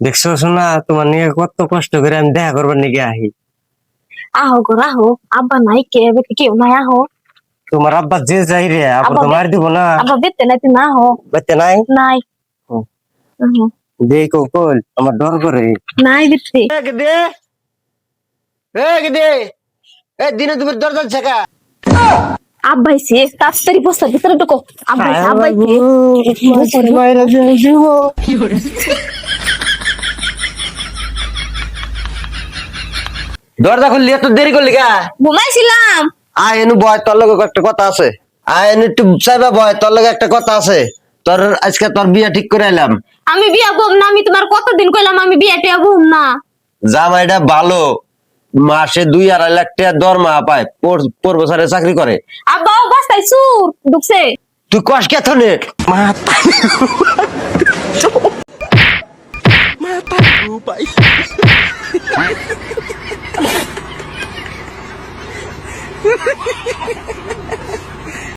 দেখছো শোনা, তোমার নিয়ে কত কষ্ট করে আমি দেখা করবার নাকি আহি। আহো গো আহো, আব্বা নাই কেউ নাই আহো। তোমার আব্বা যে যাই রে, আবার আব্বা তো মার দিব না। আব্বা বেতে নাই তুমি আহো। বাচ্চা নাই নাই ও, আহো। দেখো কল আমার ডর করে। নাই বেতে গদে গদে দিনে তুমি দরজা ছেকা। আব্বা এসে তাড়াতাড়ি বসা ভিতরে ঢুকো। আব্বা এসে মাইরা দিব। দরজা খুললি এত দেরি করলি কা? ঘুমাইছিলাম। আয় এনু বয়, তোর লগে একটা কথা আছে। আয় এনু একটু চাইবা বয়, তোর লগে একটা কথা আছে। তোর আজকে তোর বিয়া ঠিক করে এলাম। আমি বিয়া বম না, আমি তোমার কতদিন কইলাম আমি বিয়া টিয়া বম না। জামাইটা ভালো, মাসে 2-2.5 লাখ টাকা দরমা পায়, 4 বছরে চাকরি করে। আব্বা ও বাস্তাই সুর ঢুকছে। তুই কষ্ট কে থনে মাথা